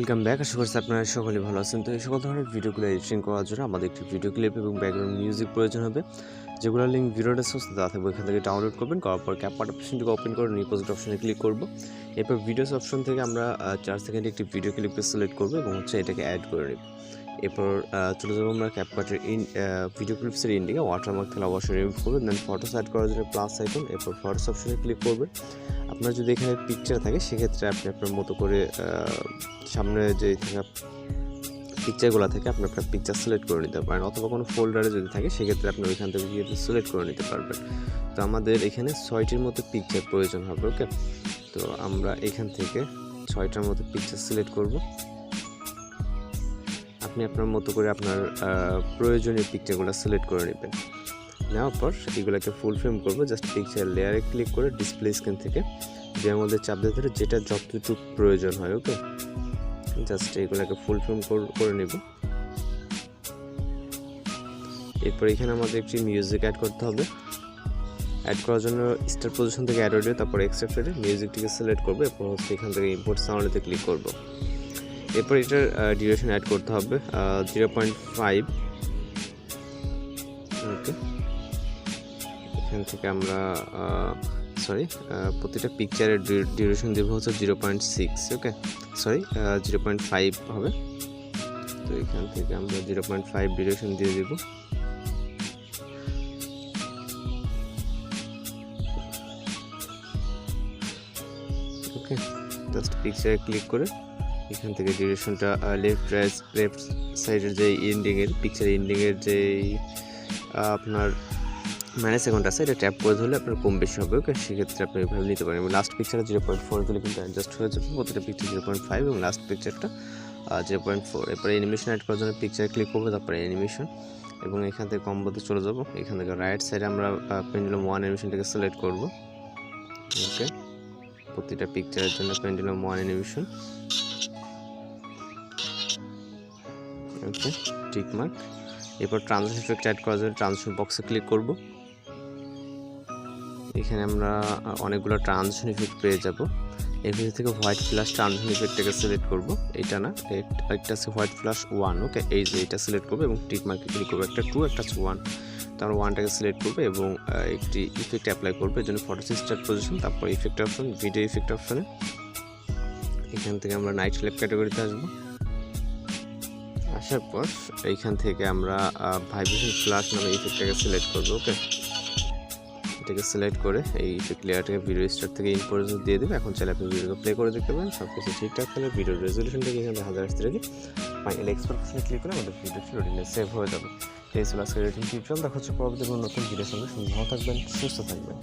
Welcome back. আশা করছি আপনারা সকলেই ভালো আছেন। তো এই সকল ধরনের ভিডিওগুলো এডিটিং করার জন্য আমাদের একটি ভিডিও ক্লিপ এবং ব্যাকগ্রাউন্ড মিউজিক প্রয়োজন হবে, যেগুলোর লিঙ্ক ভিডিওটা দেওয়া থাকবে। এখান থেকে ডাউনলোড করবেন, করার পর CapCut অপশনটিকে ওপেন করে নিউ প্রজেক্ট অপশনে ক্লিক করব। এরপর ভিডিওস অপশন থেকে আমরা 4 সেকেন্ডে একটি ভিডিও ক্লিপকে সিলেক্ট করব এবং এটাকে অ্যাড করে নেব। এরপর চলে যাবো আমরা CapCuটের ভিডিও ক্লিপসের ইন্ডিকে ওয়াটারমার্ক থেকে অবশ্যই রিমুভ করবেন। দেন ফটোস অ্যাড করার জন্য প্লাস আইকন, এরপর ফটোস অপশনে ক্লিক করবেন। আপনার যদি এখানে পিকচার থাকে সেক্ষেত্রে আপনি আপনার মতো করে সামনে যে থাকা পিকচারগুলো থেকে আপনি আপনার পিকচার সিলেক্ট করে নিতে পারেন, অথবা কোনো ফোল্ডারে যদি থাকে সেক্ষেত্রে আপনি ওইখান থেকে গিয়ে সিলেক্ট করে নিতে পারবেন। তো আমাদের এখানে 6টির মতো পিকচার প্রয়োজন হবে। ওকে, তো আমরা এখান থেকে 6টার মতো পিকচার সিলেক্ট করব। আপনি আপনার মতো করে আপনার প্রয়োজনীয় পিকচারগুলো সিলেক্ট করে নেবেন। নেওয়ার পর এগুলোকে ফুল ফ্রেম করবো। জাস্ট পিকচার লেয়ারে ক্লিক করে ডিসপ্লে স্ক্রিন থেকে যার মধ্যে চাপ দিয়ে ধরে যেটা যতটুকু প্রয়োজন হয়, ওকে, জাস্ট এগুলোকে ফুল ফ্রেম করে নেব। এরপর এখানে আমাদের একটি মিউজিক অ্যাড করতে হবে। অ্যাড করার জন্য স্টার্ট পজিশন থেকে অ্যাড অডিও, তারপর এক্সেপ্টেড মিউজিকটিকে সিলেক্ট করবো। এরপর এখান থেকে ইম্পোর্ট সাউন্ডে ক্লিক করব। এরপর এটার ডিউরেশন অ্যাড করতে হবে 0.5। ওকে, এখান থেকে আমরা প্রতিটা পিকচারের ডিউরেশন দেবো হচ্ছে 0.6। ওকে, 0.5 হবে। তো এখান থেকে আমরা 0.5 ডিউরেশন দিয়ে দেব। ওকে, জাস্ট পিকচারে ক্লিক করে এখান থেকে ডিউরেশনটা লেফট সাইডের যে এন্ডিংয়ের পিকচার এন্ডিংয়ের যে আপনার মাইনাস অ্যাকাউন্ট আছে, এটা ট্যাপ করে ধরলে আপনার কম বেশি হবে। ওকে, সেক্ষেত্রে আপনি এভাবে নিতে পারেন। এবং লাস্ট পিকচারে 0.4 দিলে কিন্তু অ্যাডজাস্ট হয়ে যাবে। প্রতিটা পিকচার 0.5 এবং লাস্ট পিকচারটা 0.4। এরপরে অ্যানিমেশন অ্যাড করার জন্য পিকচারে ক্লিক করবো, তারপরে অ্যানিমেশন, এবং এখান থেকে কম্বোতে চলে যাব। এখান থেকে রাইট সাইডে আমরা পেন্ডুলাম 1 অ্যানিমেশনটাকে সিলেক্ট করব। ওকে, প্রতিটা পিকচারের জন্য পেন্ডুলাম 1 অ্যানিমেশন। ওকে, টিক মার্ক। এরপর ট্রানজিশন ইফেক্ট অ্যাড করার জন্য ট্রানজিশন বক্সে ক্লিক করব। এখানে আমরা অনেকগুলো ট্রানজিশন ইফেক্ট পেয়ে যাব। এর ভিতর থেকে হোয়াইট ফ্ল্যাশ ট্রানজিশন ইফেক্টটাকে সিলেক্ট করব। এটা না, একটা আছে হোয়াইট ফ্ল্যাশ 1। ওকে, এই যে এটা সিলেক্ট করবো এবং টিক মার্কে ক্লিক করবো। একটা 2, একটা 1। তো আমরা 1টাকে সিলেক্ট করবো এবং একটি ইফেক্ট অ্যাপ্লাই করবো। এর জন্য ফটোস স্টার্ট পজিশন, তারপর ইফেক্ট অপশন, ভিডিও ইফেক্ট অপশনে এখান থেকে আমরা নাইট ল্যাব ক্যাটাগরিতে আসবো। আসার পর এইখান থেকে আমরা ভাইব্রেশন ফ্ল্যাশ নামে ইফেক্টটাকে সিলেক্ট করবো। ওকে, এটাকে সিলেক্ট করে এই ইফেক্ট লেয়ারটাকে ভিডিও স্টার্ট থেকে ইন পর্যন্ত দিয়ে দেবে। এখন চাইলে আপনি ভিডিওকে প্লে করে দেখতে পারেন। সব কিছু ঠিকঠাক হলে ভিডিওর রেজলিউশনটাকে এখানে 1000 আসতে রেখে ফাইনাল এক্সপোর্ট অপশনে ক্লিক করে আমাদের ভিডিওটি লোডিংয়ে সেভ হয়ে যাবে। এই ছিল আজকের এডিটিং টিউটোরিয়াল। দেখা হচ্ছে পরবর্তী কোনো নতুন ভিডিওর সঙ্গে। ভালো থাকবেন, সুস্থ থাকবেন।